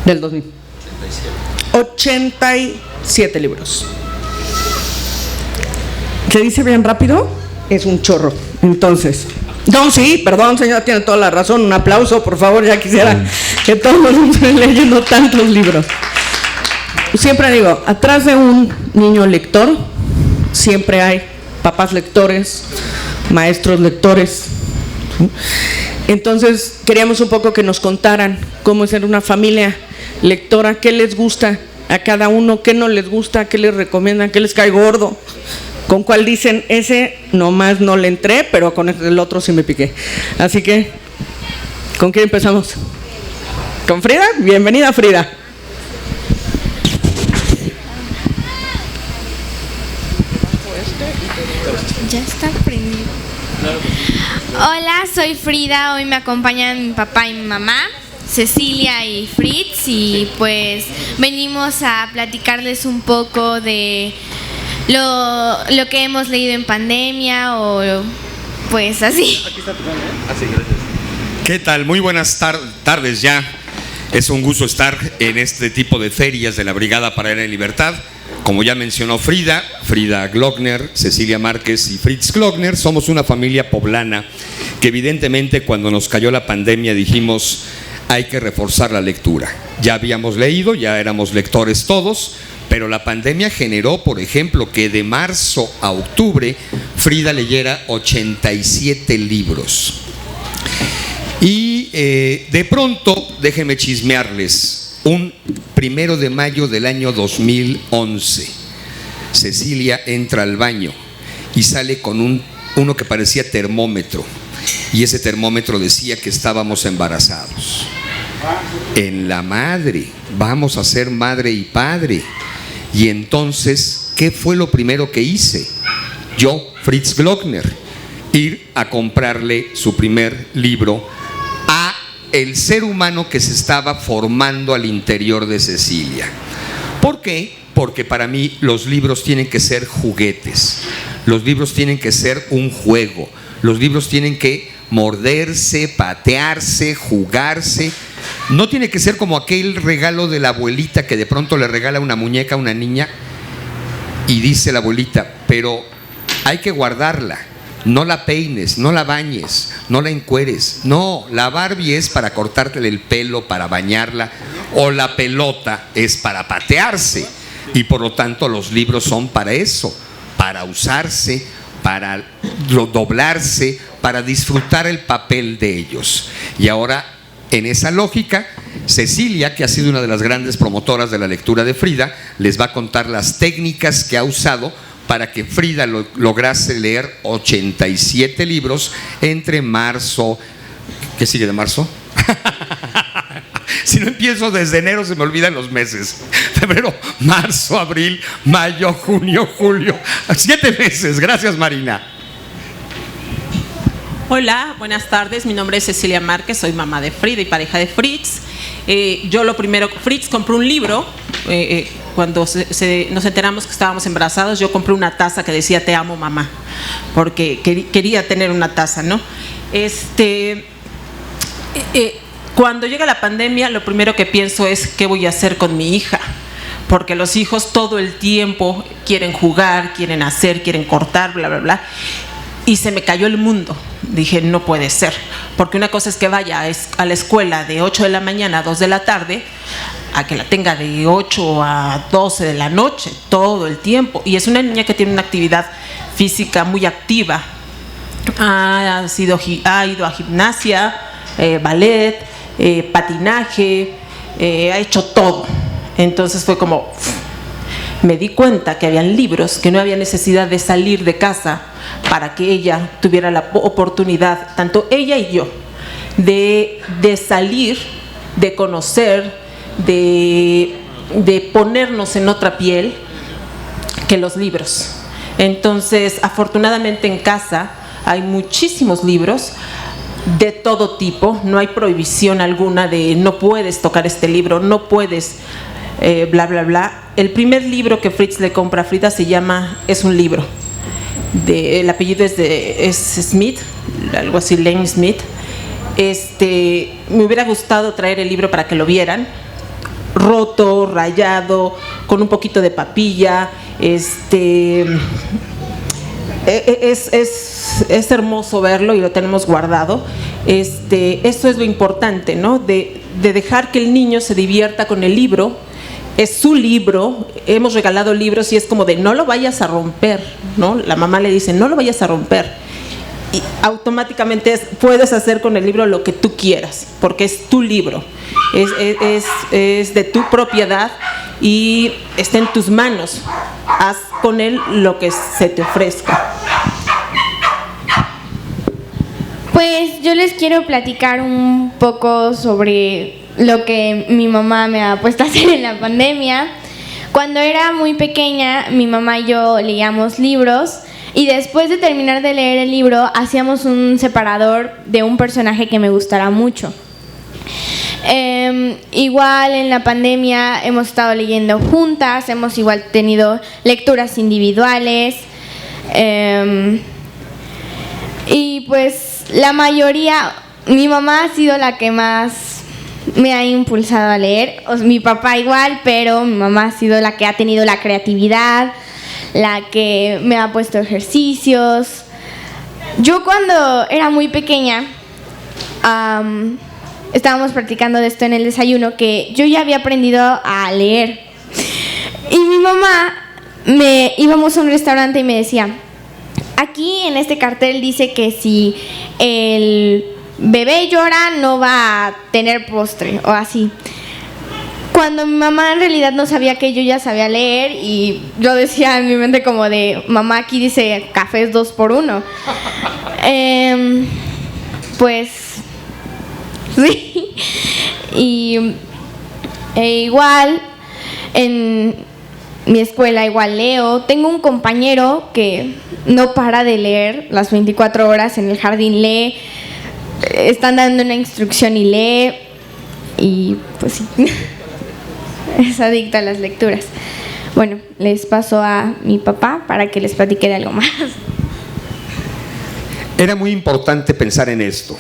Del 2000. 87 libros. ¿Qué dice bien rápido? Es un chorro. Entonces, no, sí, perdón, señora, tiene toda la razón. Un aplauso, por favor, ya quisiera que todos estén leyendo tantos libros. Siempre digo, atrás de un niño lector, siempre hay papás lectores, maestros lectores. Entonces, queríamos un poco que nos contaran cómo es ser una familia lectora, qué les gusta a cada uno, qué no les gusta, qué les recomiendan, qué les cae gordo, con cuál dicen, ese nomás no le entré, pero con el otro sí me piqué. Así que, ¿con quién empezamos? ¿Con Frida? Bienvenida, Frida. Ya está prendido. Hola, soy Frida. Hoy me acompañan mi papá y mi mamá, Cecilia y Fritz, y pues venimos a platicarles un poco de lo que hemos leído en pandemia o pues así. Aquí está tu mano, ¿eh? Así, gracias. ¿Qué tal? Muy buenas tardes ya. Es un gusto estar en este tipo de ferias de la Brigada para la Libertad. Como ya mencionó Frida Glockner, Cecilia Márquez y Fritz Glockner, somos una familia poblana que evidentemente cuando nos cayó la pandemia dijimos hay que reforzar la lectura. Ya habíamos leído, ya éramos lectores todos, pero la pandemia generó, por ejemplo, que de marzo a octubre Frida leyera 87 libros. Y de pronto, déjenme chismearles, un 1 de mayo del año 2011, Cecilia entra al baño y sale con uno que parecía termómetro, y ese termómetro decía que estábamos embarazados. En la madre, vamos a ser madre y padre. Y entonces, ¿qué fue lo primero que hice? Yo, Fritz Glockner, ir a comprarle su primer libro a el ser humano que se estaba formando al interior de Cecilia. ¿Por qué? Porque para mí los libros tienen que ser juguetes, los libros tienen que ser un juego, los libros tienen que morderse, patearse, jugarse. No tiene que ser como aquel regalo de la abuelita que de pronto le regala una muñeca a una niña y dice la abuelita, pero hay que guardarla. No la peines, no la bañes, no la encueres. No, la Barbie es para cortártele el pelo, para bañarla, o la pelota es para patearse. Y por lo tanto los libros son para eso, para usarse, para doblarse, para disfrutar el papel de ellos. Y ahora, en esa lógica, Cecilia, que ha sido una de las grandes promotoras de la lectura de Frida, les va a contar las técnicas que ha usado para que Frida lograse leer 87 libros entre marzo. ¿Qué sigue de marzo? Si no empiezo desde enero se me olvidan los meses. Febrero, marzo, abril, mayo, junio, julio. 7 meses. Gracias, Marina. Hola, buenas tardes. Mi nombre es Cecilia Márquez, soy mamá de Frida y pareja de Fritz. Yo lo primero, Fritz compró un libro. Cuando nos enteramos que estábamos embarazados, yo compré una taza que decía "Te amo, mamá", porque quería tener una taza, ¿no? Cuando llega la pandemia, lo primero que pienso es ¿qué voy a hacer con mi hija? Porque los hijos todo el tiempo quieren jugar, quieren hacer, quieren cortar, bla, bla, bla. Y se me cayó el mundo. Dije, no puede ser, porque una cosa es que vaya a la escuela de 8 de la mañana a 2 de la tarde, a que la tenga de 8 a 12 de la noche, todo el tiempo. Y es una niña que tiene una actividad física muy activa. Ha ido a gimnasia, ballet, patinaje, ha hecho todo. Entonces fue como, me di cuenta que habían libros, que no había necesidad de salir de casa para que ella tuviera la oportunidad, tanto ella y yo, de salir, de conocer, de ponernos en otra piel que los libros. Entonces, afortunadamente en casa hay muchísimos libros de todo tipo, no hay prohibición alguna de no puedes tocar este libro, no puedes bla, bla, bla. El primer libro que Fritz le compra a Frida se llama Es un libro. El apellido es Smith, algo así, Lane Smith. Me hubiera gustado traer el libro para que lo vieran. roto, rayado, con un poquito de papilla. Es hermoso verlo y lo tenemos guardado. Eso es lo importante, ¿no? De dejar que el niño se divierta con el libro. Es su libro, hemos regalado libros y es como de no lo vayas a romper, ¿no? La mamá le dice no lo vayas a romper y automáticamente puedes hacer con el libro lo que tú quieras porque es tu libro, es de tu propiedad y está en tus manos, haz con él lo que se te ofrezca. Pues yo les quiero platicar un poco sobre lo que mi mamá me ha puesto a hacer en la pandemia. Cuando era muy pequeña, mi mamá y yo leíamos libros y después de terminar de leer el libro hacíamos un separador de un personaje que me gustara mucho. Igual en la pandemia hemos estado leyendo juntas, hemos igual tenido lecturas individuales y pues la mayoría, mi mamá ha sido la que más me ha impulsado a leer, mi papá igual, pero mi mamá ha sido la que ha tenido la creatividad, la que me ha puesto ejercicios. Yo cuando era muy pequeña, estábamos practicando de esto en el desayuno, que yo ya había aprendido a leer. Y mi mamá, íbamos a un restaurante y me decía, aquí en este cartel dice que si el bebé llora no va a tener postre o así. Cuando mi mamá en realidad no sabía que yo ya sabía leer y yo decía en mi mente como de mamá aquí dice café es 2 por 1. Pues sí. Y igual en mi escuela igual leo. Tengo un compañero que no para de leer las 24 horas en el jardín, lee. Están dando una instrucción y lee y pues sí, es adicta a las lecturas. Bueno, les paso a mi papá para que les platique de algo más. Era muy importante pensar en esto.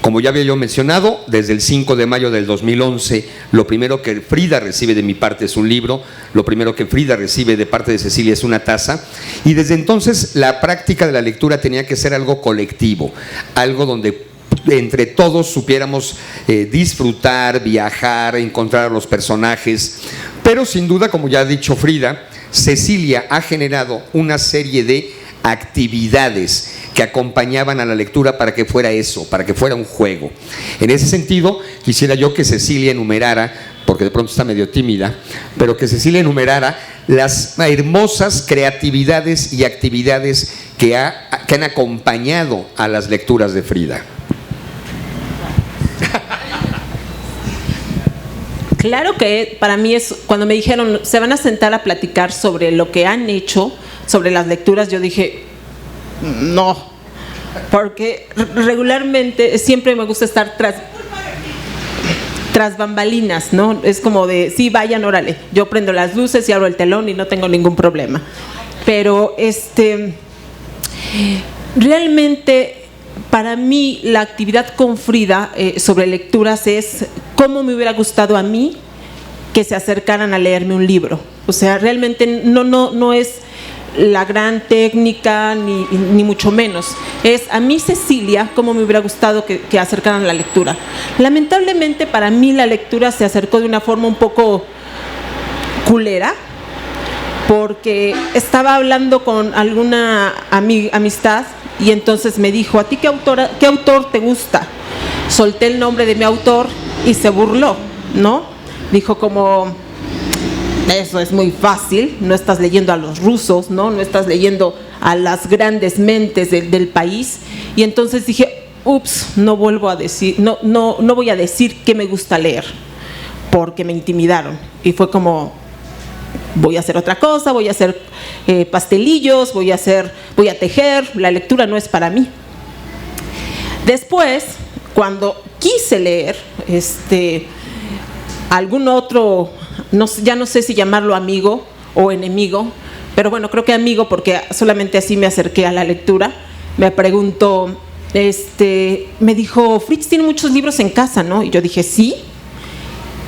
Como ya había yo mencionado, desde el 5 de mayo del 2011, lo primero que Frida recibe de mi parte es un libro, lo primero que Frida recibe de parte de Cecilia es una taza, y desde entonces la práctica de la lectura tenía que ser algo colectivo, algo donde entre todos supiéramos disfrutar, viajar, encontrar a los personajes. Pero sin duda, como ya ha dicho Frida, Cecilia ha generado una serie de actividades que acompañaban a la lectura para que fuera eso, para que fuera un juego. En ese sentido, quisiera yo que Cecilia enumerara, porque de pronto está medio tímida, pero que Cecilia enumerara las hermosas creatividades y actividades que han acompañado a las lecturas de Frida. Claro que para mí es, cuando me dijeron, se van a sentar a platicar sobre lo que han hecho, sobre las lecturas, yo dije, no, porque regularmente siempre me gusta estar tras bambalinas, ¿no? Es como de, sí, vayan, órale, yo prendo las luces y abro el telón y no tengo ningún problema. Pero realmente para mí la actividad con Frida sobre lecturas es cómo me hubiera gustado a mí que se acercaran a leerme un libro. O sea, realmente no es la gran técnica ni mucho menos. Es a mí, Cecilia, cómo me hubiera gustado que acercaran la lectura. Lamentablemente para mí la lectura se acercó de una forma un poco culera, porque estaba hablando con alguna amistad y entonces me dijo, ¿a ti qué autor te gusta? Solté el nombre de mi autor y se burló, ¿no? Dijo como, eso es muy fácil, no estás leyendo a los rusos, ¿no? No estás leyendo a las grandes mentes del país. Y entonces dije, ups, no voy a decir que me gusta leer, porque me intimidaron. Y fue como, voy a hacer otra cosa, voy a hacer pastelillos, voy a tejer, la lectura no es para mí. Después, cuando quise leer algún otro, ya no sé si llamarlo amigo o enemigo, pero bueno, creo que amigo, porque solamente así me acerqué a la lectura, me preguntó, me dijo, Fritz tiene muchos libros en casa, ¿no? Y yo dije, sí.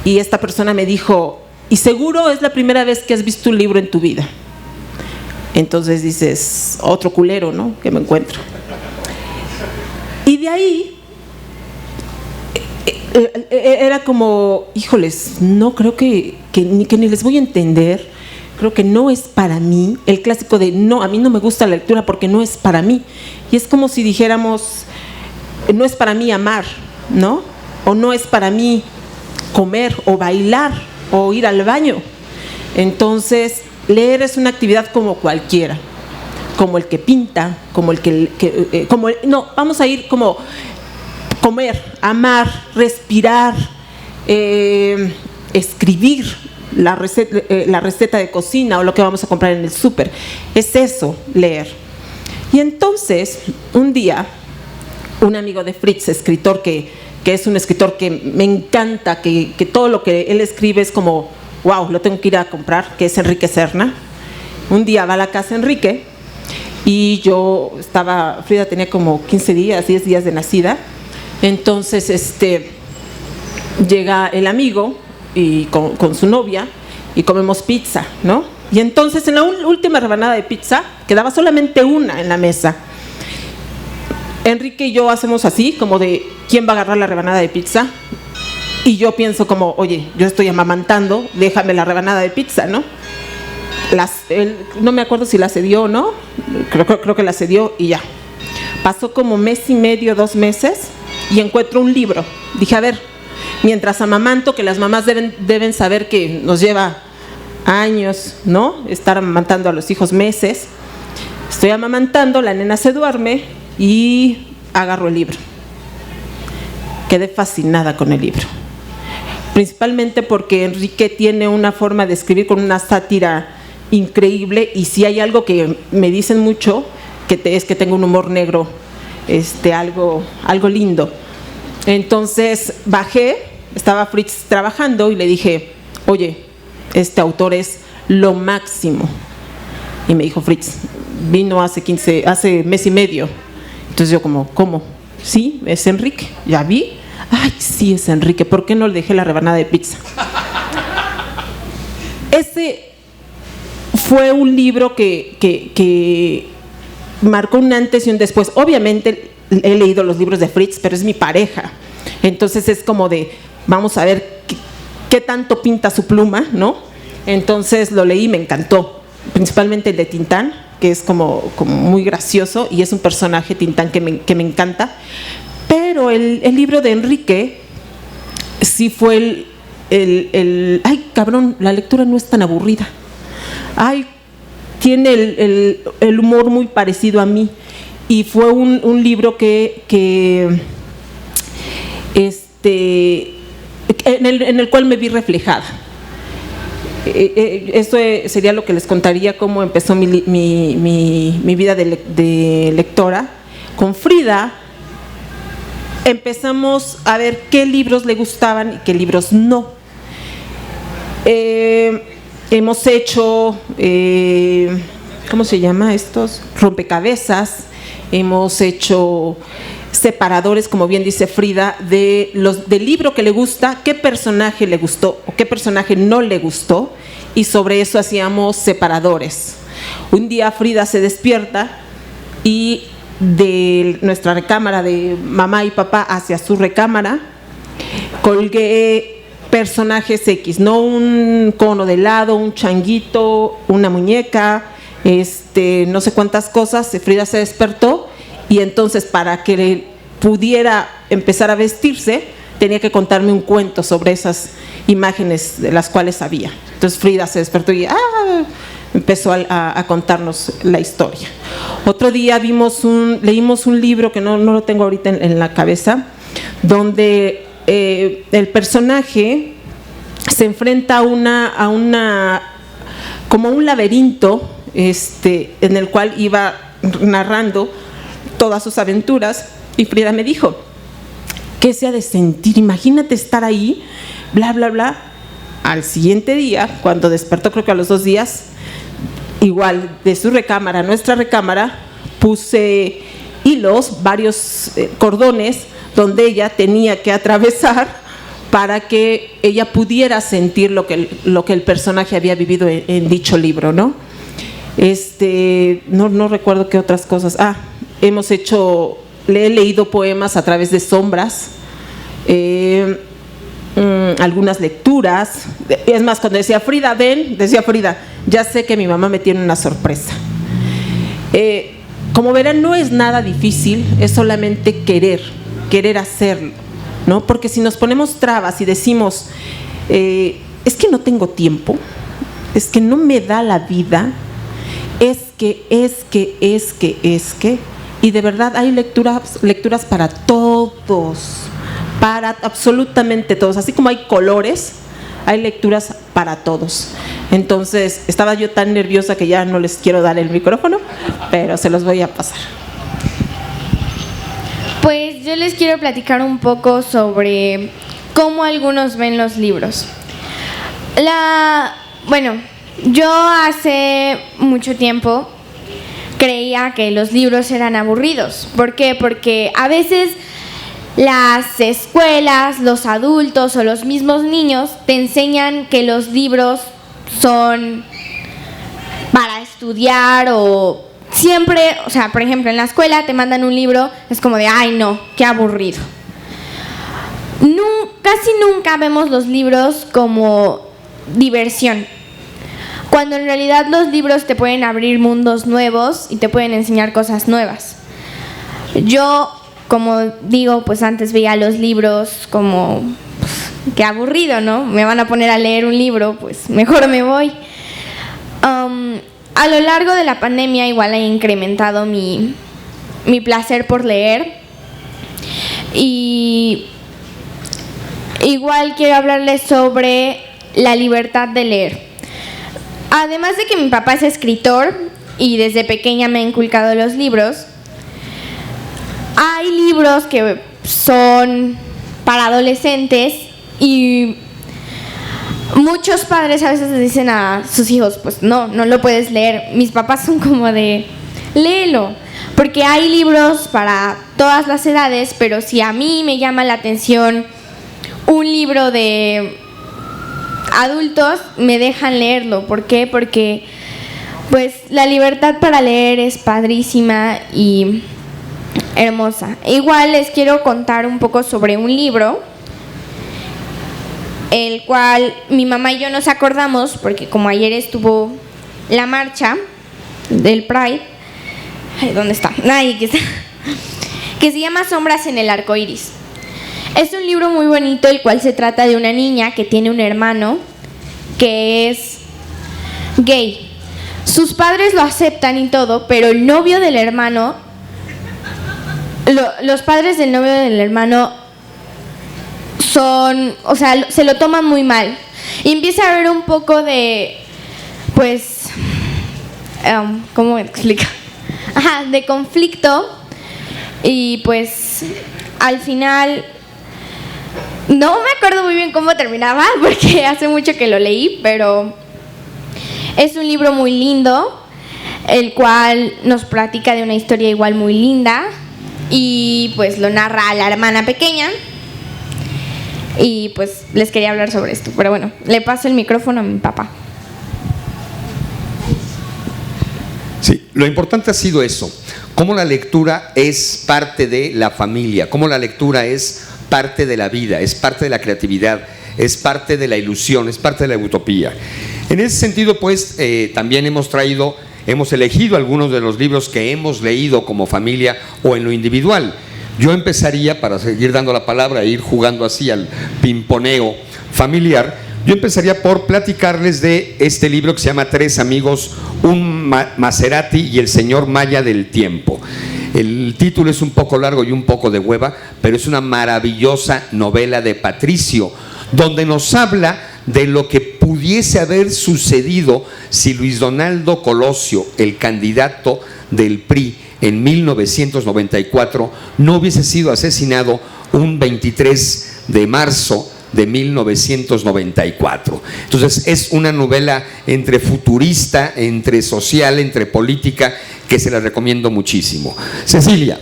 y esta persona me dijo, y seguro es la primera vez que has visto un libro en tu vida. Entonces dices, otro culero, ¿no?, que me encuentro. Y de ahí era como, híjoles, no creo que ni les voy a entender, creo que no es para mí, el clásico de no, a mí no me gusta la lectura porque no es para mí. Y es como si dijéramos, no es para mí amar, ¿no? O no es para mí comer o bailar o ir al baño. Entonces, leer es una actividad como cualquiera, como el que pinta, como el que no, vamos a ir como comer, amar, respirar, escribir la receta de cocina o lo que vamos a comprar en el súper. Es eso, leer. Y entonces, un día, un amigo de Fritz, escritor que es un escritor que me encanta, que todo lo que él escribe es como, wow, lo tengo que ir a comprar, que es Enrique Serna. Un día va a la casa Enrique y Frida tenía como 15 días, 10 días de nacida. Entonces llega el amigo y con su novia y comemos pizza, ¿no? Y entonces en la última rebanada de pizza quedaba solamente una en la mesa. Enrique y yo hacemos así, como de ¿quién va a agarrar la rebanada de pizza? Y yo pienso como, oye, yo estoy amamantando, déjame la rebanada de pizza, ¿no? No me acuerdo si la cedió o no, creo que la cedió y ya. Pasó como mes y medio, 2 meses y encuentro un libro. Dije, a ver, mientras amamanto, que las mamás deben saber que nos lleva años, ¿no?, estar amamantando a los hijos meses. Estoy amamantando, la nena se duerme y agarro el libro. Quedé fascinada con el libro, principalmente porque Enrique tiene una forma de escribir con una sátira increíble, y si hay algo que me dicen mucho, es que tengo un humor negro, algo lindo. Entonces bajé, estaba Fritz trabajando y le dije, oye, este autor es lo máximo. Y me dijo, Fritz, vino hace mes y medio. Entonces yo como, ¿cómo? Sí, es Enrique, ya vi. Ay, sí, es Enrique, ¿por qué no le dejé la rebanada de pizza? Ese fue un libro que marcó un antes y un después. Obviamente he leído los libros de Fritz, pero es mi pareja. Entonces es como de, vamos a ver qué tanto pinta su pluma, ¿no? Entonces lo leí y me encantó, principalmente el de Tintán, que es como muy gracioso, y es un personaje, Tintán, que me encanta. Pero el libro de Enrique sí fue ay, cabrón, la lectura no es tan aburrida. Ay, tiene el humor muy parecido a mí. Y fue un libro en el cual me vi reflejada. Esto sería lo que les contaría, cómo empezó mi vida de lectora. Con Frida empezamos a ver qué libros le gustaban y qué libros no. Hemos hecho, ¿cómo se llama estos? Rompecabezas. Hemos hecho separadores, como bien dice Frida, del libro que le gusta, qué personaje le gustó o qué personaje no le gustó, y sobre eso hacíamos separadores. Un día Frida se despierta y de nuestra recámara de mamá y papá hacia su recámara colgué personajes X, no un cono de helado, un changuito, una muñeca, no sé cuántas cosas. Frida se despertó y entonces, para que pudiera empezar a vestirse, tenía que contarme un cuento sobre esas imágenes de las cuales sabía. Entonces Frida se despertó y empezó a contarnos la historia. Otro día leímos un libro que no lo tengo ahorita en la cabeza, donde el personaje se enfrenta a como un laberinto, en el cual iba narrando todas sus aventuras, y Frida me dijo, ¿qué se ha de sentir? Imagínate estar ahí, bla, bla, bla. Al siguiente día, cuando despertó, creo que a los 2 días, igual de su recámara a nuestra recámara, puse hilos, varios cordones, donde ella tenía que atravesar para que ella pudiera sentir lo que el personaje había vivido en dicho libro, ¿no? No recuerdo qué otras cosas. Le he leído poemas a través de sombras, algunas lecturas. Es más, cuando decía Frida, ven, decía Frida, ya sé que mi mamá me tiene una sorpresa. Como verán, no es nada difícil, es solamente querer hacerlo, ¿no? Porque si nos ponemos trabas y decimos, es que no tengo tiempo, es que no me da la vida, es que, y de verdad hay lecturas para todos, para absolutamente todos, así como hay colores, hay lecturas para todos. Entonces, estaba yo tan nerviosa que ya no les quiero dar el micrófono, pero se los voy a pasar. Pues yo les quiero platicar un poco sobre cómo algunos ven los libros. Bueno, yo hace mucho tiempo creía que los libros eran aburridos. ¿Por qué? Porque a veces las escuelas, los adultos o los mismos niños te enseñan que los libros son para estudiar o siempre, o sea, por ejemplo, en la escuela te mandan un libro, es como de, ay no, qué aburrido. Casi nunca vemos los libros como diversión, cuando en realidad los libros te pueden abrir mundos nuevos y te pueden enseñar cosas nuevas. Yo, como digo, pues antes veía los libros como, pues, qué aburrido, ¿no? Me van a poner a leer un libro, pues mejor me voy. A lo largo de la pandemia igual he incrementado mi placer por leer, y igual quiero hablarles sobre la libertad de leer. Además de que mi papá es escritor y desde pequeña me ha inculcado los libros, hay libros que son para adolescentes y muchos padres a veces les dicen a sus hijos, pues no lo puedes leer. Mis papás son como de, léelo, porque hay libros para todas las edades, pero si a mí me llama la atención un libro de adultos, me dejan leerlo. ¿Por qué? Porque pues la libertad para leer es padrísima y hermosa. Igual les quiero contar un poco sobre un libro, el cual mi mamá y yo nos acordamos porque como ayer estuvo la marcha del Pride, ¿dónde está? Aquí está. Que se llama Sombras en el arco iris. Es un libro muy bonito, el cual se trata de una niña que tiene un hermano que es gay. Sus padres lo aceptan y todo, pero el novio del hermano, los padres del novio del hermano se lo toman muy mal. Y empieza a haber un poco de, pues, ¿cómo me explica? De conflicto. Y pues, al final, no me acuerdo muy bien cómo terminaba, porque hace mucho que lo leí, pero es un libro muy lindo, el cual nos platica de una historia igual muy linda, y pues lo narra la hermana pequeña. Y pues les quería hablar sobre esto, pero bueno, le paso el micrófono a mi papá. Sí, lo importante ha sido eso, cómo la lectura es parte de la familia, cómo la lectura es parte de la vida, es parte de la creatividad, es parte de la ilusión, es parte de la utopía. En ese sentido, pues, también hemos elegido algunos de los libros que hemos leído como familia o en lo individual. Yo empezaría, para seguir dando la palabra e ir jugando así al pimponeo familiar, yo empezaría por platicarles de este libro que se llama Tres amigos, un Maserati y el señor Maya del tiempo. El título es un poco largo y un poco de hueva, pero es una maravillosa novela de Patricio, donde nos habla de lo que pudiese haber sucedido si Luis Donaldo Colosio, el candidato del PRI en 1994, no hubiese sido asesinado un 23 de marzo de 1994. Entonces es una novela entre futurista, entre social, entre política, que se la recomiendo muchísimo. Cecilia.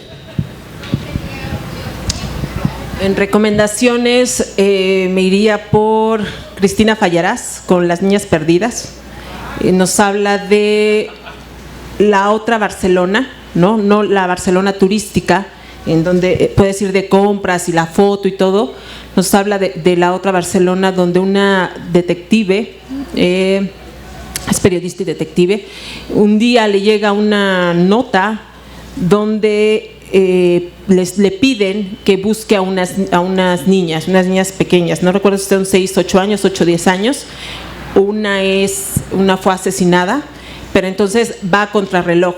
En recomendaciones me iría por Cristina Fallarás con Las Niñas Perdidas. Nos habla de la otra Barcelona, no la Barcelona turística, en donde puedes ir de compras y la foto y todo. Nos habla de la otra Barcelona, donde una detective, es periodista y detective, un día le llega una nota donde le piden que busque a unas niñas pequeñas, no recuerdo si son 6, 8 años, 8, 10 años. Una fue asesinada, pero entonces va a contrarreloj.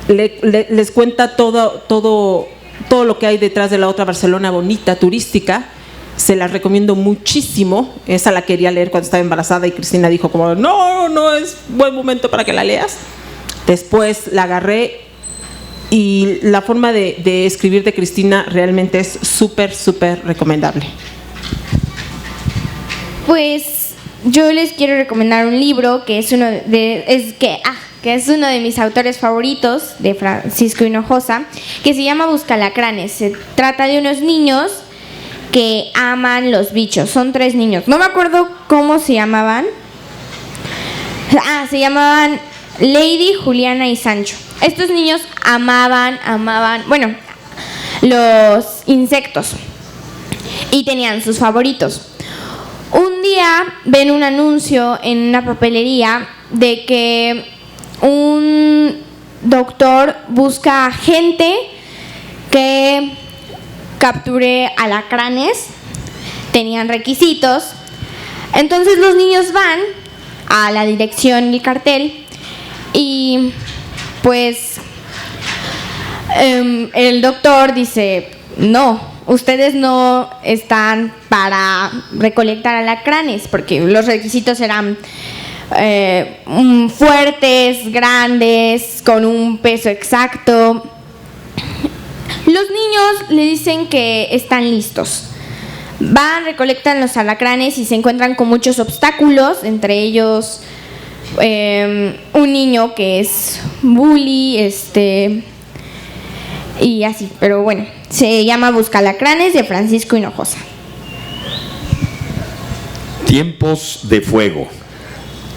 Les cuenta todo lo que hay detrás de la otra Barcelona bonita, turística. Se la recomiendo muchísimo. Esa la quería leer cuando estaba embarazada y Cristina dijo como, no es buen momento para que la leas. Después la agarré y la forma de escribir de Cristina realmente es súper recomendable. Pues yo les quiero recomendar un libro que es uno de mis autores favoritos, de Francisco Hinojosa, que se llama Buscalacranes. Se trata de unos niños que aman los bichos. Son 3 niños. No me acuerdo cómo se llamaban. Se llamaban Lady, Juliana y Sancho. Estos niños amaban, los insectos y tenían sus favoritos. Un día ven un anuncio en una papelería de que un doctor busca gente que capture alacranes. Tenían requisitos. Entonces los niños van a la dirección del cartel y pues el doctor dice, no, ustedes no están para recolectar alacranes, porque los requisitos eran fuertes, grandes, con un peso exacto. Los niños le dicen que están listos. Van, recolectan los alacranes y se encuentran con muchos obstáculos, entre ellos un niño que es bully, y así, pero bueno, se llama Buscalacranes, de Francisco Hinojosa. Tiempos de Fuego,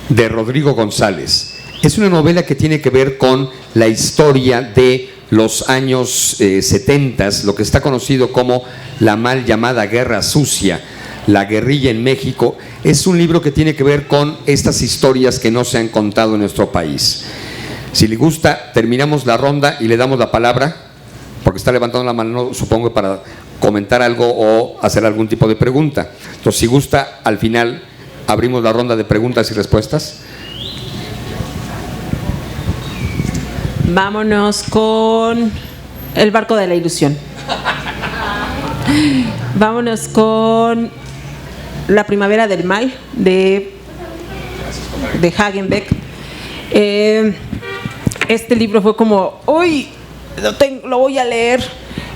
de Rodrigo González. Es una novela que tiene que ver con la historia de los años 70, lo que está conocido como la mal llamada Guerra Sucia, la guerrilla en México. Es un libro que tiene que ver con estas historias que no se han contado en nuestro país. Si le gusta, terminamos la ronda y le damos la palabra, porque está levantando la mano, supongo, para comentar algo o hacer algún tipo de pregunta. Entonces, si gusta, al final abrimos la ronda de preguntas y respuestas. Vámonos con El barco de la ilusión. Vámonos con La primavera del mal, de Hagenbeck. Este libro fue como, uy, lo voy a leer.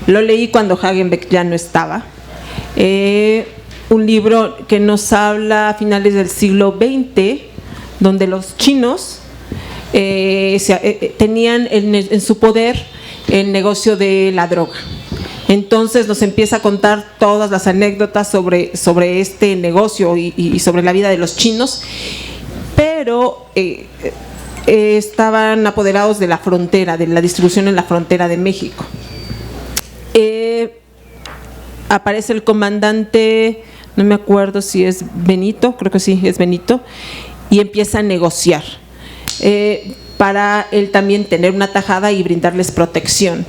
Lo leí cuando Hagenbeck ya no estaba. Un libro que nos habla a finales del siglo XX, donde los chinos tenían en su poder el negocio de la droga. Entonces nos empieza a contar todas las anécdotas sobre este negocio y sobre la vida de los chinos, pero estaban apoderados de la frontera, de la distribución en la frontera de México. Aparece el comandante, no me acuerdo si es Benito, creo que sí, es Benito, y empieza a negociar para él también tener una tajada y brindarles protección.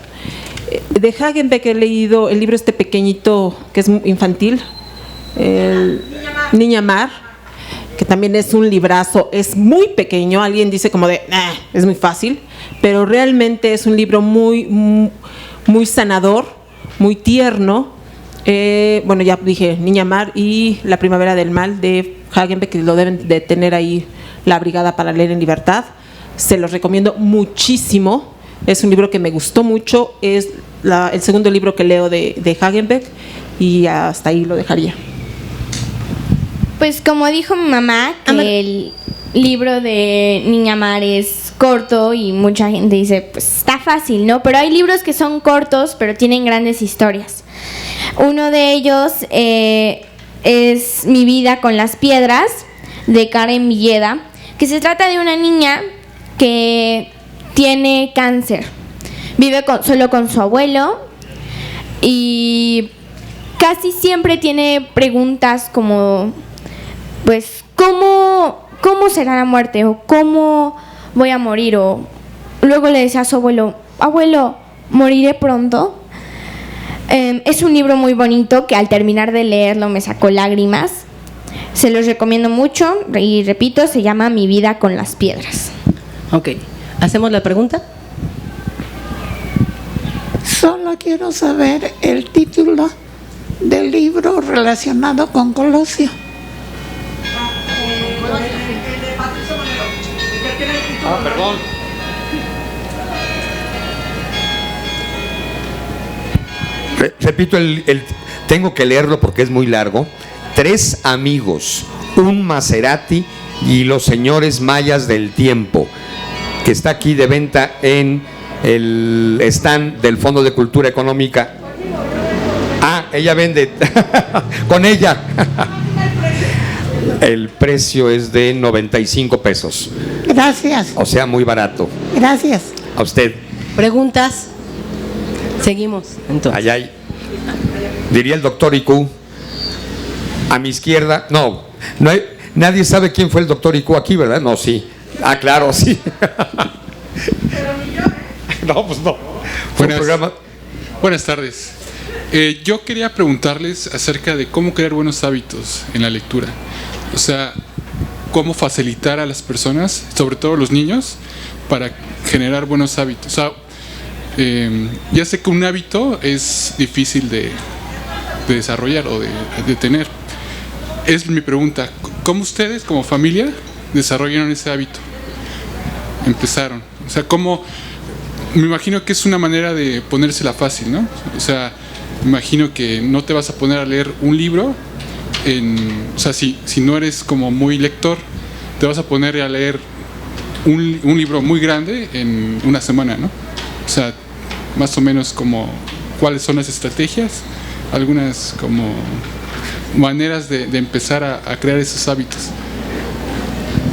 De Hagenbeck he leído el libro pequeñito que es infantil, Niña Mar, que también es un librazo, es muy pequeño. Alguien dice como de, es muy fácil, pero realmente es un libro muy sanador, muy tierno. Bueno, ya dije Niña Mar y La primavera del mal de Hagenbeck, que lo deben de tener ahí, la Brigada para Leer en Libertad. Se los recomiendo muchísimo. Es un libro que me gustó mucho. Es el segundo libro que leo de Hagenbeck y hasta ahí lo dejaría. Pues como dijo mi mamá, que el libro de Niña Mar es corto y mucha gente dice, pues está fácil, ¿no? Pero hay libros que son cortos, pero tienen grandes historias. Uno de ellos es Mi vida con las piedras, de Karen Villeda, que se trata de una niña que tiene cáncer. Vive solo con su abuelo y casi siempre tiene preguntas como, pues, ¿cómo será la muerte? O ¿cómo voy a morir? O luego le decía a su abuelo, abuelo, ¿moriré pronto? Es un libro muy bonito que al terminar de leerlo me sacó lágrimas. Se los recomiendo mucho y repito, se llama Mi vida con las piedras. Ok, ¿hacemos la pregunta? Solo quiero saber el título del libro relacionado con Colosio. Perdón. Repito, tengo que leerlo porque es muy largo. 3 amigos, un Maserati y los señores mayas del tiempo, que está aquí de venta en el stand del Fondo de Cultura Económica. Ella vende con ella. El precio es de 95 pesos. Gracias. O sea, muy barato. Gracias. A usted. ¿Preguntas? Seguimos, entonces. Allá hay. Diría el doctor IQ. A mi izquierda. No hay, nadie sabe quién fue el doctor IQ aquí, ¿verdad? No, sí. Claro, sí. No, pues no. Buenas tardes. Yo quería preguntarles acerca de cómo crear buenos hábitos en la lectura. O sea, cómo facilitar a las personas, sobre todo los niños, para generar buenos hábitos. O sea, ya sé que un hábito es difícil de desarrollar o de tener. Es mi pregunta, ¿cómo ustedes como familia desarrollaron ese hábito? Empezaron. O sea, ¿cómo? Me imagino que es una manera de ponérsela fácil, ¿no? O sea, me imagino que no te vas a poner a leer un libro o sea, si no eres como muy lector, te vas a poner a leer un libro muy grande en una semana, ¿no? O sea, más o menos como cuáles son las estrategias, algunas como maneras de empezar a crear esos hábitos.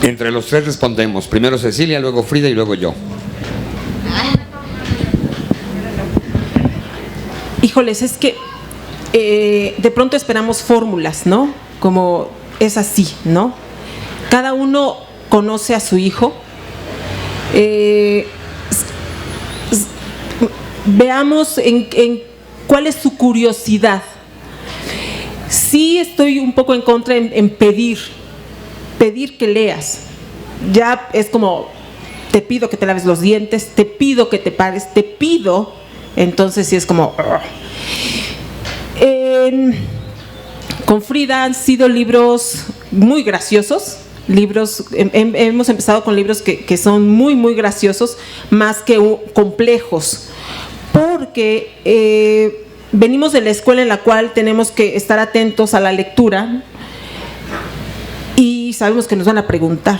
Entre los 3 respondemos. Primero Cecilia, luego Frida y luego yo. Híjoles, es que de pronto esperamos fórmulas, ¿no? Como es así, ¿no? Cada uno conoce a su hijo. Veamos en cuál es su curiosidad. Sí estoy un poco en contra en pedir que leas. Ya es como, te pido que te laves los dientes, te pido que te pares, te pido. Entonces sí es como... Con Frida han sido libros muy graciosos. Hemos empezado con libros que son muy, muy graciosos, más que complejos. Porque venimos de la escuela en la cual tenemos que estar atentos a la lectura y sabemos que nos van a preguntar.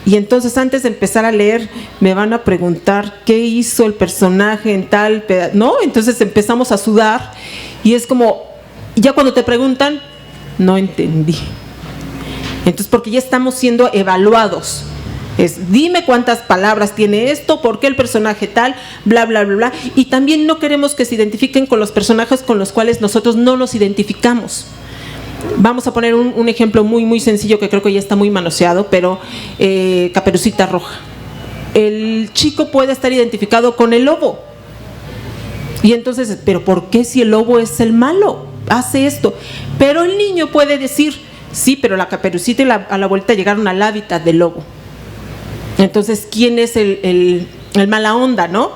Y entonces antes de empezar a leer me van a preguntar qué hizo el personaje en tal pedazo, ¿no? Entonces empezamos a sudar y es como, ya cuando te preguntan, no entendí. Entonces, porque ya estamos siendo evaluados. Dime cuántas palabras tiene esto, por qué el personaje tal, bla, bla, bla, bla. Y también no queremos que se identifiquen con los personajes con los cuales nosotros no nos identificamos. Vamos a poner un ejemplo muy, muy sencillo que creo que ya está muy manoseado, pero Caperucita Roja. El chico puede estar identificado con el lobo. Y entonces, ¿pero por qué si el lobo es el malo? Hace esto. Pero el niño puede decir, sí, pero la Caperucita y a la vuelta llegaron al hábitat del lobo. Entonces, ¿quién es el mala onda, no?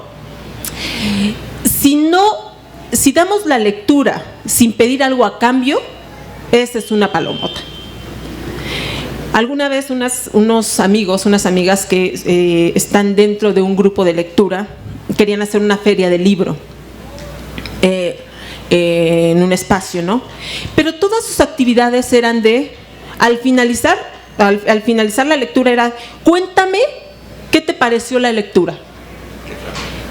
Si damos la lectura sin pedir algo a cambio, esa es una palomota. Alguna vez unos amigos, unas amigas que están dentro de un grupo de lectura querían hacer una feria de libro en un espacio, ¿no? Pero todas sus actividades eran al finalizar la lectura era, cuéntame qué te pareció la lectura,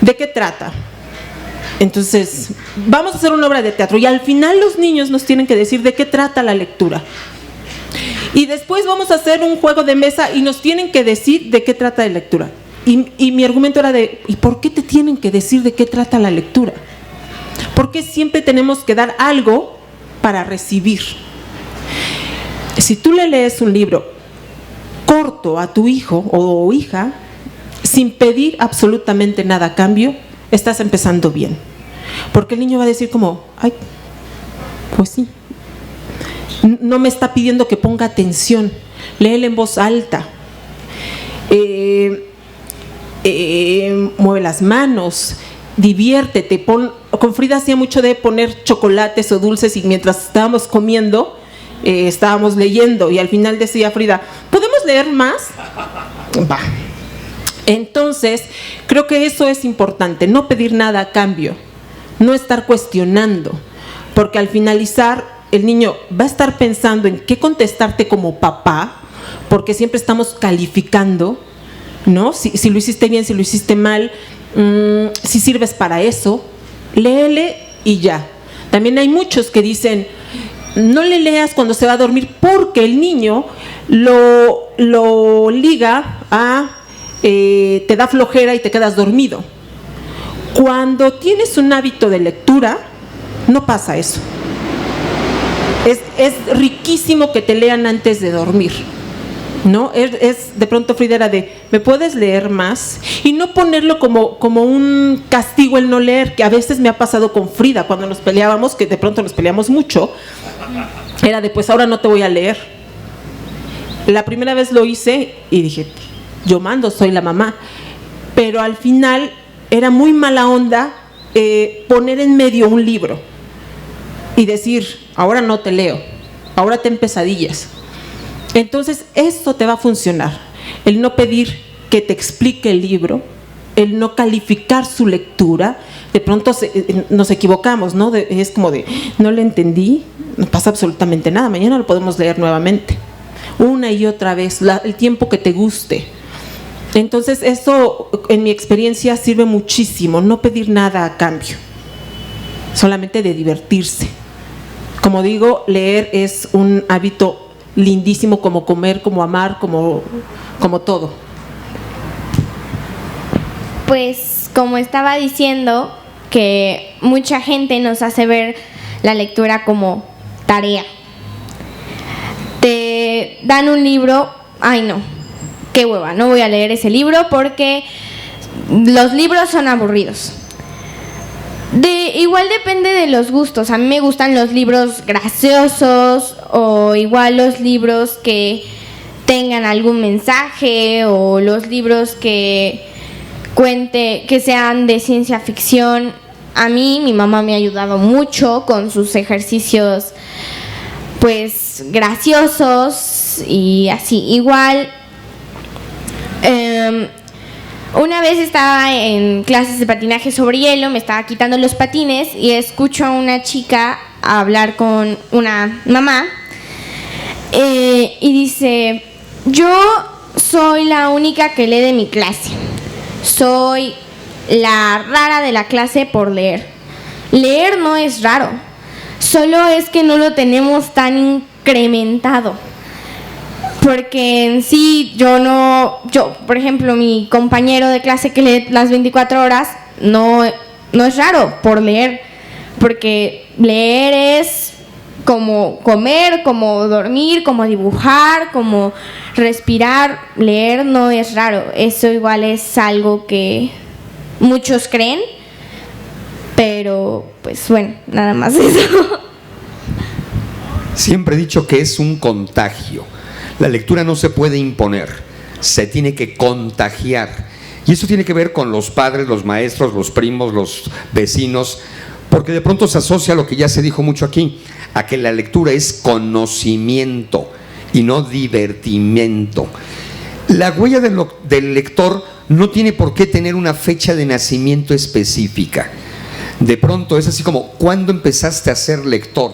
de qué trata. Entonces, vamos a hacer una obra de teatro y al final los niños nos tienen que decir de qué trata la lectura. Y después vamos a hacer un juego de mesa y nos tienen que decir de qué trata la lectura. Y mi argumento era ¿y por qué te tienen que decir de qué trata la lectura? ¿Por qué siempre tenemos que dar algo para recibir? Si tú le lees un libro corto a tu hijo o hija, sin pedir absolutamente nada a cambio, estás empezando bien. Porque el niño va a decir como, ay, pues sí, no me está pidiendo que ponga atención, léele en voz alta, mueve las manos, diviértete. Con Frida hacía mucho de poner chocolates o dulces y mientras estábamos comiendo, estábamos leyendo y al final decía Frida, ¿podemos leer más? Va. Entonces, creo que eso es importante, no pedir nada a cambio, no estar cuestionando, porque al finalizar el niño va a estar pensando en qué contestarte como papá, porque siempre estamos calificando, ¿no? Si lo hiciste bien, si lo hiciste mal, si sirves para eso, léele y ya. También hay muchos que dicen, no le leas cuando se va a dormir, porque el niño lo liga a te da flojera y te quedas dormido. Cuando tienes un hábito de lectura, no pasa eso. Es riquísimo que te lean antes de dormir, ¿no? De pronto Frida era ¿me puedes leer más? Y no ponerlo como un castigo el no leer, que a veces me ha pasado con Frida cuando nos peleábamos, que de pronto nos peleamos mucho, era pues ahora no te voy a leer. La primera vez lo hice y dije, yo mando, soy la mamá, pero al final era muy mala onda poner en medio un libro y decir, ahora no te leo, ahora ten pesadillas. Entonces eso te va a funcionar, el no pedir que te explique el libro, el no calificar su lectura. De pronto nos equivocamos, ¿no? Es como no le entendí, no pasa absolutamente nada, mañana lo podemos leer nuevamente, una y otra vez, el tiempo que te guste. Entonces eso en mi experiencia sirve muchísimo, no pedir nada a cambio, solamente de divertirse. Como digo, leer es un hábito lindísimo, como comer, como amar, como todo. Pues como estaba diciendo, que mucha gente nos hace ver la lectura como tarea. Te dan un libro, ay no, qué hueva, no voy a leer ese libro porque los libros son aburridos. Igual depende de los gustos. A mí me gustan los libros graciosos o igual los libros que tengan algún mensaje o los libros que sean de ciencia ficción. A mí, mi mamá me ha ayudado mucho con sus ejercicios pues graciosos y así. Igual una vez estaba en clases de patinaje sobre hielo, me estaba quitando los patines y escucho a una chica hablar con una mamá y dice, yo soy la única que lee de mi clase, soy la rara de la clase por leer. Leer no es raro, solo es que no lo tenemos tan incrementado. Porque en sí yo, por ejemplo, mi compañero de clase que lee las 24 horas, no es raro por leer, porque leer es como comer, como dormir, como dibujar, como respirar. Leer no es raro, eso igual es algo que muchos creen, pero pues bueno, nada más eso. Siempre he dicho que es un contagio. La lectura no se puede imponer, se tiene que contagiar. Y eso tiene que ver con los padres, los maestros, los primos, los vecinos, porque de pronto se asocia a lo que ya se dijo mucho aquí, a que la lectura es conocimiento y no divertimento. La huella del lector no tiene por qué tener una fecha de nacimiento específica. De pronto es así como, ¿cuándo empezaste a ser lector?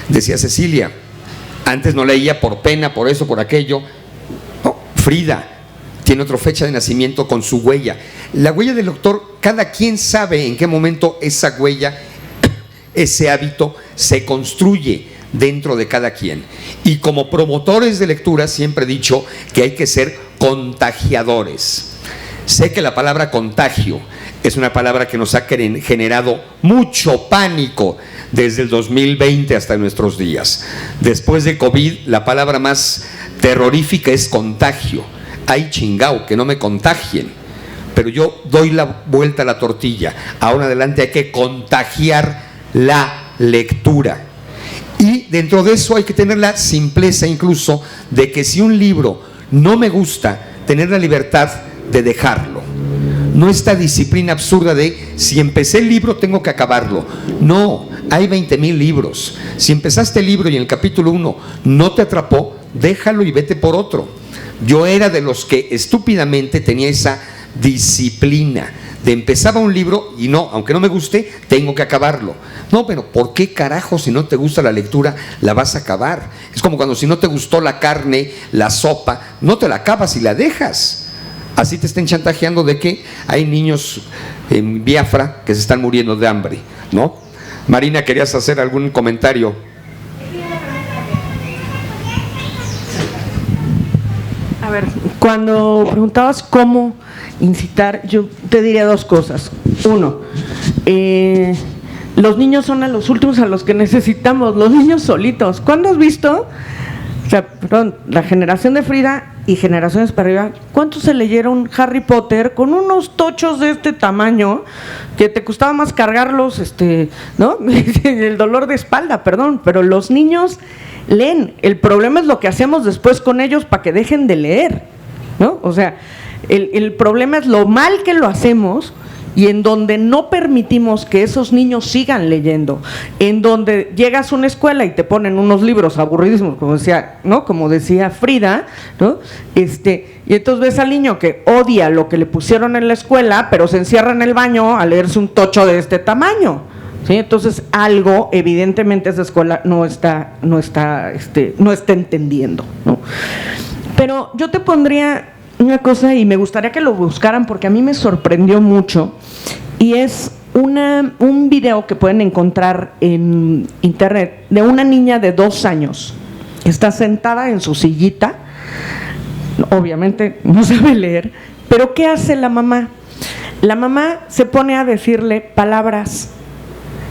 Decía Cecilia, antes no leía por pena, por eso, por aquello. No, Frida, tiene otra fecha de nacimiento con su huella. La huella del lector, cada quien sabe en qué momento esa huella, ese hábito se construye dentro de cada quien. Y como promotores de lectura siempre he dicho que hay que ser contagiadores. Sé que la palabra contagio es una palabra que nos ha generado mucho pánico desde el 2020 hasta nuestros días. Después de COVID, la palabra más terrorífica es contagio. Ay, chingao, que no me contagien. Pero yo doy la vuelta a la tortilla. Ahora adelante hay que contagiar la lectura. Y dentro de eso hay que tener la simpleza incluso de que si un libro no me gusta, tener la libertad de dejarlo. No esta disciplina absurda de si empecé el libro tengo que acabarlo. No, hay 20,000 libros. Si empezaste el libro y en el capítulo 1 no te atrapó, déjalo y vete por otro. Yo era de los que estúpidamente tenía esa disciplina de empezaba un libro y no, aunque no me guste, tengo que acabarlo. No, pero ¿por qué carajo si no te gusta la lectura la vas a acabar? Es como cuando si no te gustó la carne, la sopa, no te la acabas y la dejas. Así te estén chantajeando de que hay niños en Biafra que se están muriendo de hambre, ¿no? Marina, ¿querías hacer algún comentario? A ver, cuando preguntabas cómo incitar, yo te diría dos cosas. Uno, los niños son a los últimos a los que necesitamos, los niños solitos. ¿Cuándo has visto? O sea, perdón, la generación de Frida y generaciones para arriba, ¿cuántos se leyeron Harry Potter con unos tochos de este tamaño que te costaba más cargarlos, ¿no? El dolor de espalda, perdón, pero los niños leen. El problema es lo que hacemos después con ellos para que dejen de leer, ¿no? O sea, el problema es lo mal que lo hacemos y en donde no permitimos que esos niños sigan leyendo, en donde llegas a una escuela y te ponen unos libros aburridísimos, como decía, ¿no? Como decía Frida, ¿no? Y entonces ves al niño que odia lo que le pusieron en la escuela, pero se encierra en el baño a leerse un tocho de este tamaño, ¿sí? Entonces algo evidentemente esa escuela no está entendiendo, ¿no? Pero yo te pondría una cosa y me gustaría que lo buscaran porque a mí me sorprendió mucho y es un video que pueden encontrar en internet de una niña de 2 años. Está sentada en su sillita, obviamente no sabe leer, pero ¿qué hace la mamá? La mamá se pone a decirle palabras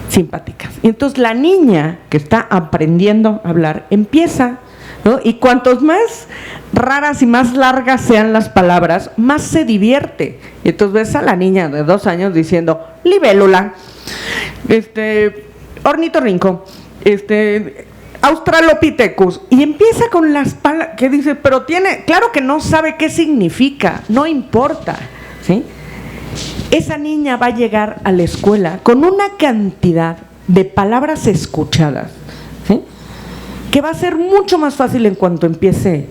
simpáticas y entonces la niña que está aprendiendo a hablar empieza, ¿no? Y cuantos más raras y más largas sean las palabras, más se divierte. Y entonces ves a la niña de 2 años diciendo libélula, ornitorrinco, Australopithecus, y empieza con las palabras que dice, pero tiene, claro que no sabe qué significa, no importa, ¿sí? Esa niña va a llegar a la escuela con una cantidad de palabras escuchadas, ¿sí? Que va a ser mucho más fácil en cuanto empiece,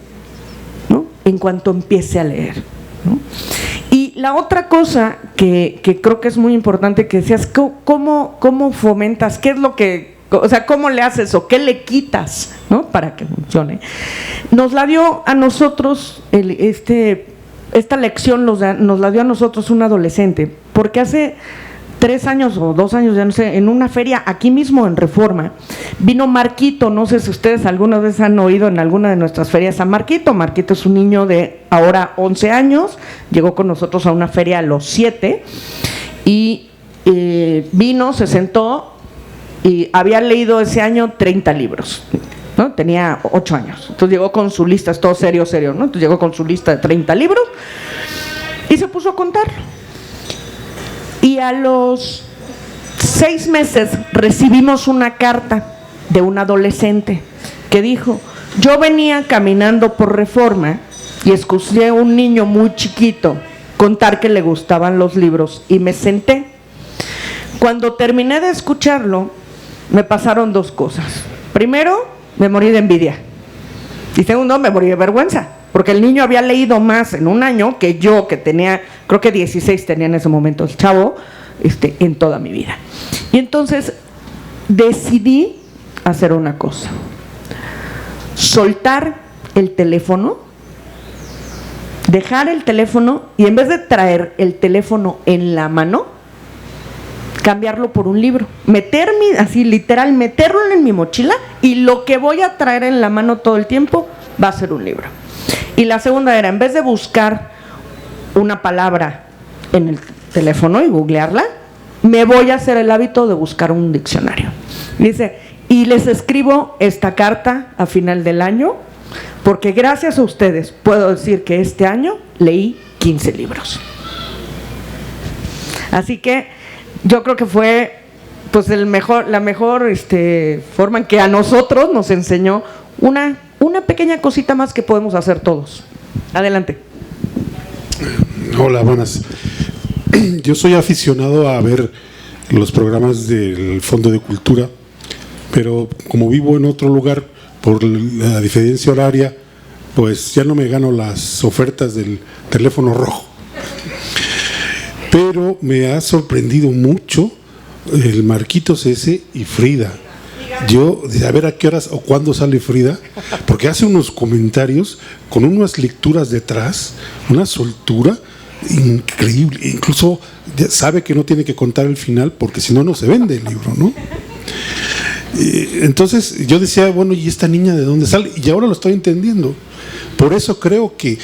¿no? En cuanto empiece a leer, ¿no? Y la otra cosa que creo que es muy importante que decías, ¿cómo fomentas? ¿Qué es lo que, o sea, cómo le haces o qué le quitas, ¿no? Para que funcione. Nos la dio a nosotros, esta lección nos la dio a nosotros un adolescente, porque hace 3 años o 2 años, ya no sé, en una feria aquí mismo en Reforma, vino Marquito. No sé si ustedes alguna vez han oído en alguna de nuestras ferias a Marquito. Marquito es un niño de ahora 11 años, llegó con nosotros a una feria a los 7 y vino, se sentó y había leído ese año 30 libros, ¿no? Tenía 8 años, entonces llegó con su lista, es todo serio, ¿no? Entonces llegó con su lista de 30 libros y se puso a contar. Y a los 6 meses recibimos una carta de un adolescente que dijo, yo venía caminando por Reforma y escuché a un niño muy chiquito contar que le gustaban los libros y me senté. Cuando terminé de escucharlo, me pasaron 2 cosas. Primero, me morí de envidia. Y segundo, me morí de vergüenza. Porque el niño había leído más en un año que yo, que tenía, creo que 16 tenía en ese momento el chavo, en toda mi vida. Y entonces decidí hacer una cosa: soltar el teléfono dejar el teléfono y en vez de traer el teléfono en la mano, cambiarlo por un libro, meterlo en mi mochila y lo que voy a traer en la mano todo el tiempo va a ser un libro. Y la segunda era, en vez de buscar una palabra en el teléfono y googlearla, me voy a hacer el hábito de buscar un diccionario. Dice, y les escribo esta carta a final del año, porque gracias a ustedes puedo decir que este año leí 15 libros. Así que yo creo que fue pues la mejor forma en que a nosotros nos enseñó una pequeña cosita más que podemos hacer todos. Adelante. Hola, buenas. Yo soy aficionado a ver los programas del Fondo de Cultura, pero como vivo en otro lugar, por la diferencia horaria, pues ya no me gano las ofertas del teléfono rojo. Pero me ha sorprendido mucho el Marquitos ese y Frida. Yo, a ver a qué horas o cuándo sale Frida, porque hace unos comentarios con unas lecturas detrás, una soltura increíble. Incluso sabe que no tiene que contar el final, porque si no, no se vende el libro, ¿no? Entonces yo decía, bueno, ¿y esta niña de dónde sale? Y ahora lo estoy entendiendo. Por eso creo que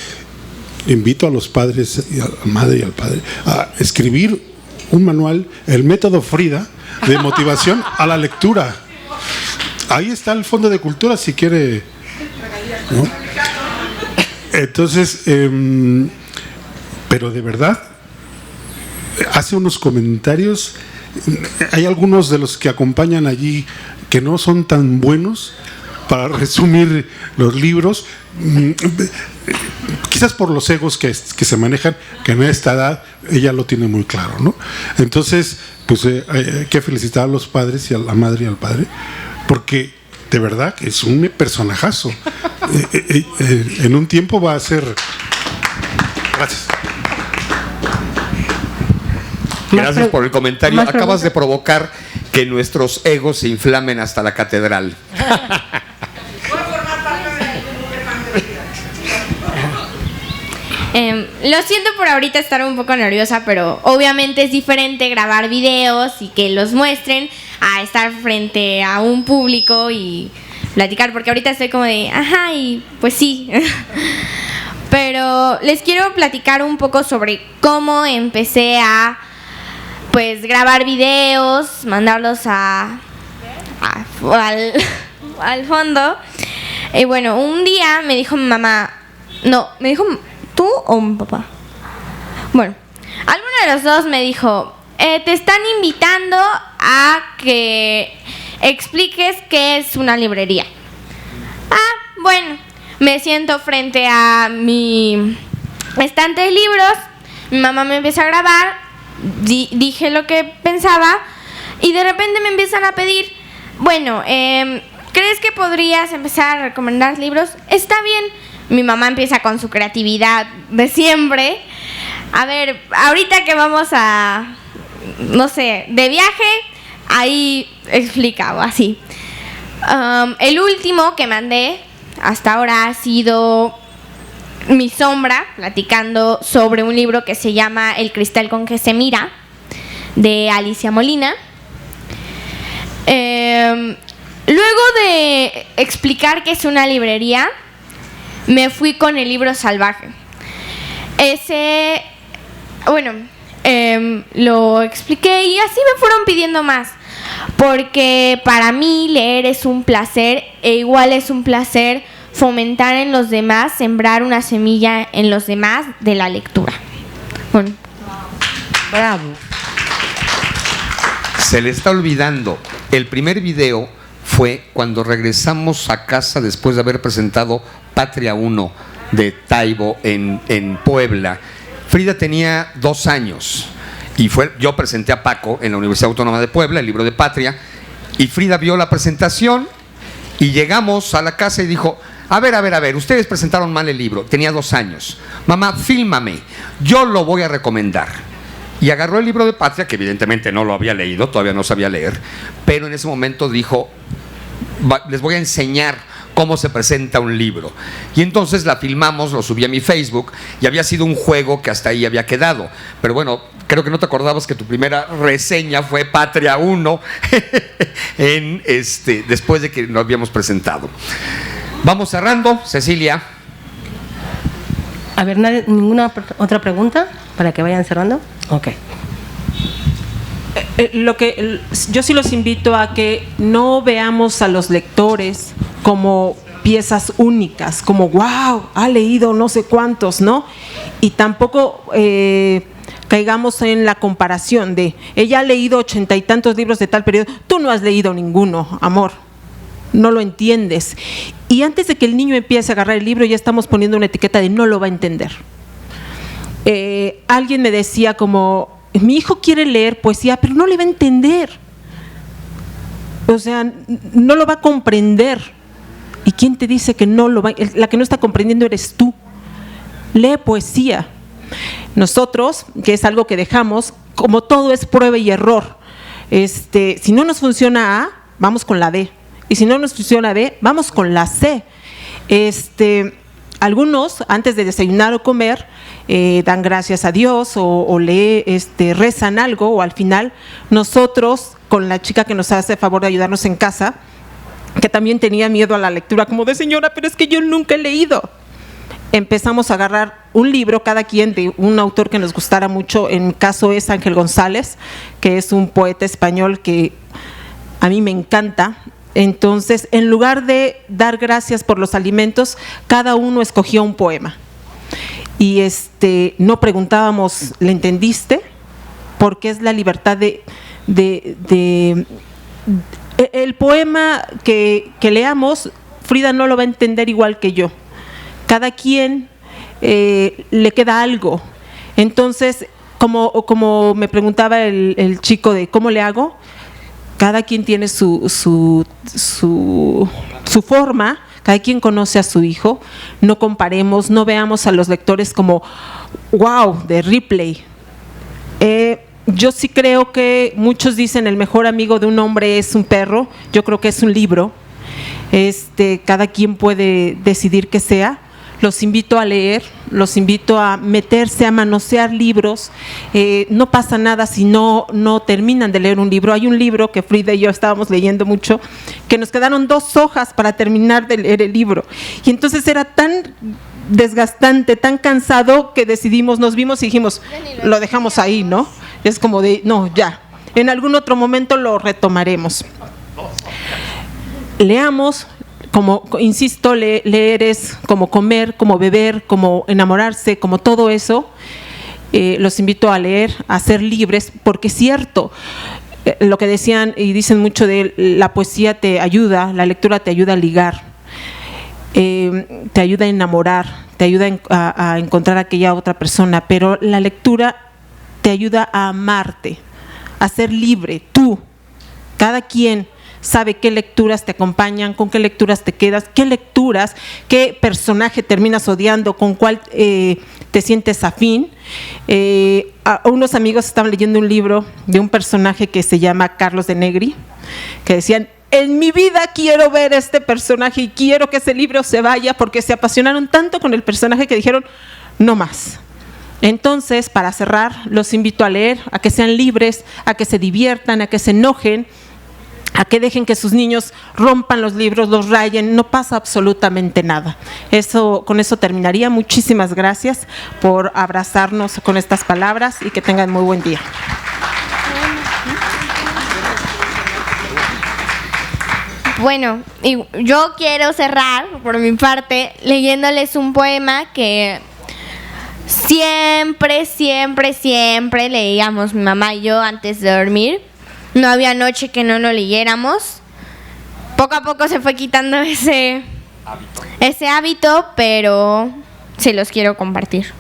invito a los padres, a la madre y al padre, a escribir un manual, el método Frida, de motivación a la lectura. Ahí está el Fondo de Cultura, si quiere, ¿no? Entonces, pero de verdad, hace unos comentarios. Hay algunos de los que acompañan allí que no son tan buenos para resumir los libros, quizás por los egos que se manejan, que en esta edad ella lo tiene muy claro, ¿no? Entonces, pues hay que felicitar a los padres y a la madre y al padre, porque de verdad que es un personajazo. En un tiempo va a ser... Gracias. Gracias por el comentario. Acabas de provocar que nuestros egos se inflamen hasta la catedral. Lo siento por ahorita estar un poco nerviosa, pero obviamente es diferente grabar videos y que los muestren a estar frente a un público y platicar, porque ahorita estoy como de, ajá, y pues sí. Pero les quiero platicar un poco sobre cómo empecé a pues grabar videos, mandarlos al fondo. Y bueno, un día me dijo mi mamá, no, me dijo tú o mi papá. Bueno, alguno de los dos me dijo, te están invitando a que expliques qué es una librería. Ah, bueno, me siento frente a mi estante de libros, mi mamá me empieza a grabar. Dije lo que pensaba y de repente me empiezan a pedir, bueno, ¿crees que podrías empezar a recomendar libros? Está bien. Mi mamá empieza con su creatividad de siempre. A ver, ahorita que vamos a, no sé, de viaje, ahí explicaba así. El último que mandé hasta ahora ha sido mi sombra, platicando sobre un libro que se llama El cristal con que se mira, de Alicia Molina. Luego de explicar qué es una librería, me fui con el libro salvaje. Ese, bueno, lo expliqué y así me fueron pidiendo más, porque para mí leer es un placer, e igual es un placer fomentar en los demás, sembrar una semilla en los demás de la lectura. Bueno. Bravo. Se le está olvidando, el primer video fue cuando regresamos a casa después de haber presentado Patria 1 de Taibo en Puebla. Frida tenía 2 años y yo presenté a Paco en la Universidad Autónoma de Puebla, el libro de Patria, y Frida vio la presentación y llegamos a la casa y dijo, a ver, ustedes presentaron mal el libro. Tenía 2 años. Mamá, fílmame, yo lo voy a recomendar. Y agarró el libro de Patria, que evidentemente no lo había leído, todavía no sabía leer, pero en ese momento dijo, les voy a enseñar cómo se presenta un libro. Y entonces la filmamos, lo subí a mi Facebook y había sido un juego que hasta ahí había quedado. Pero bueno, creo que no te acordabas que tu primera reseña fue Patria 1 después de que nos habíamos presentado. Vamos cerrando, Cecilia. A ver, ¿ninguna otra pregunta para que vayan cerrando? Ok. Yo sí los invito a que no veamos a los lectores como piezas únicas, como wow, ha leído no sé cuántos, ¿no? Y tampoco caigamos en la comparación de ella ha leído 80 y tantos libros de tal periodo, tú no has leído ninguno, amor, no lo entiendes. Y antes de que el niño empiece a agarrar el libro ya estamos poniendo una etiqueta de no lo va a entender. Alguien me decía como, mi hijo quiere leer poesía, pero no le va a entender. O sea, no lo va a comprender. ¿Y quién te dice que no lo va? La que no está comprendiendo eres tú. Lee poesía. Nosotros, que es algo que dejamos, como todo es prueba y error. Si no nos funciona A, vamos con la D. Y si no nos funciona B, vamos con la C. Algunos, antes de desayunar o comer, dan gracias a Dios o rezan algo, o al final nosotros, con la chica que nos hace el favor de ayudarnos en casa, que también tenía miedo a la lectura, como de señora, pero es que yo nunca he leído. Empezamos a agarrar un libro, cada quien de un autor que nos gustara mucho. En mi caso es Ángel González, que es un poeta español que a mí me encanta. Entonces, en lugar de dar gracias por los alimentos, cada uno escogió un poema. Y no preguntábamos, ¿le entendiste? Porque es la libertad el poema que leamos, Frida no lo va a entender igual que yo. Cada quien le queda algo. Entonces, como me preguntaba el chico de ¿cómo le hago? Cada quien tiene su forma, cada quien conoce a su hijo. No comparemos, no veamos a los lectores como wow, de Ripley. Yo sí creo que muchos dicen el mejor amigo de un hombre es un perro. Yo creo que es un libro. Cada quien puede decidir qué sea. Los invito a leer, los invito a meterse, a manosear libros. No pasa nada si no terminan de leer un libro. Hay un libro que Frida y yo estábamos leyendo mucho, que nos quedaron 2 hojas para terminar de leer el libro. Y entonces era tan desgastante, tan cansado, que decidimos, nos vimos y dijimos, lo dejamos ahí, ¿no? Es como de, no, ya. En algún otro momento lo retomaremos. Leamos. Como insisto, leer es como comer, como beber, como enamorarse, como todo eso. Los invito a leer, a ser libres, porque es cierto, lo que decían y dicen mucho de la poesía te ayuda, la lectura te ayuda a ligar, te ayuda a enamorar, te ayuda a encontrar a aquella otra persona, pero la lectura te ayuda a amarte, a ser libre, tú, cada quien sabe qué lecturas te acompañan, con qué lecturas te quedas, qué personaje terminas odiando, con cuál te sientes afín. Unos amigos estaban leyendo un libro de un personaje que se llama Carlos de Negri, que decían, en mi vida quiero ver este personaje y quiero que ese libro se vaya, porque se apasionaron tanto con el personaje que dijeron, no más. Entonces, para cerrar, los invito a leer, a que sean libres, a que se diviertan, a que se enojen, a que dejen que sus niños rompan los libros, los rayen, no pasa absolutamente nada. Con eso terminaría. Muchísimas gracias por abrazarnos con estas palabras y que tengan muy buen día. Bueno, yo quiero cerrar por mi parte leyéndoles un poema que siempre leíamos mi mamá y yo antes de dormir. No había noche que no lo leyéramos. Poco a poco se fue quitando ese hábito, pero se los quiero compartir.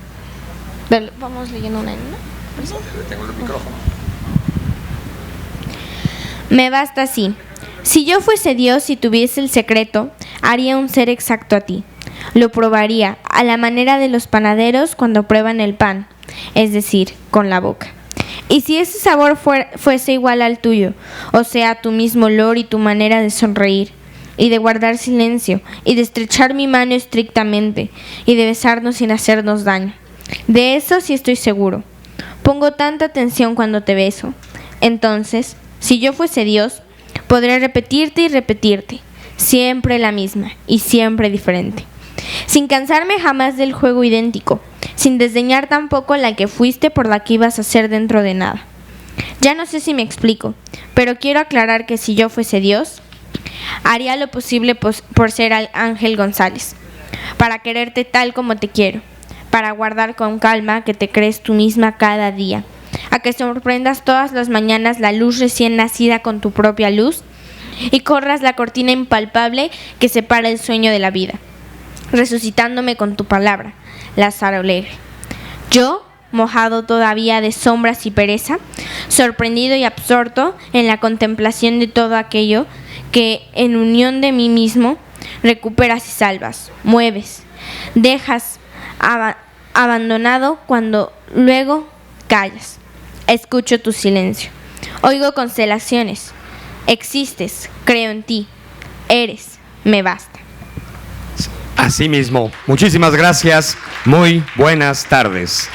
Vamos leyendo una. Tengo el micrófono. Me basta así. Si yo fuese Dios y tuviese el secreto, haría un ser exacto a ti. Lo probaría a la manera de los panaderos cuando prueban el pan, es decir, con la boca. Y si ese sabor fuese igual al tuyo, o sea, tu mismo olor y tu manera de sonreír, y de guardar silencio, y de estrechar mi mano estrictamente, y de besarnos sin hacernos daño. De eso sí estoy seguro. Pongo tanta atención cuando te beso. Entonces, si yo fuese Dios, podré repetirte y repetirte, siempre la misma y siempre diferente, sin cansarme jamás del juego idéntico, sin desdeñar tampoco la que fuiste por la que ibas a ser dentro de nada. Ya no sé si me explico, pero quiero aclarar que si yo fuese Dios, haría lo posible por ser Ángel González, para quererte tal como te quiero, para guardar con calma que te crees tú misma cada día, a que sorprendas todas las mañanas la luz recién nacida con tu propia luz y corras la cortina impalpable que separa el sueño de la vida, resucitándome con tu palabra, Lázaro alegre. Yo, mojado todavía de sombras y pereza, sorprendido y absorto en la contemplación de todo aquello que en unión de mí mismo recuperas y salvas, mueves, dejas abandonado cuando luego callas. Escucho tu silencio, oigo constelaciones, existes, creo en ti, eres, me basta. Así mismo, muchísimas gracias, muy buenas tardes.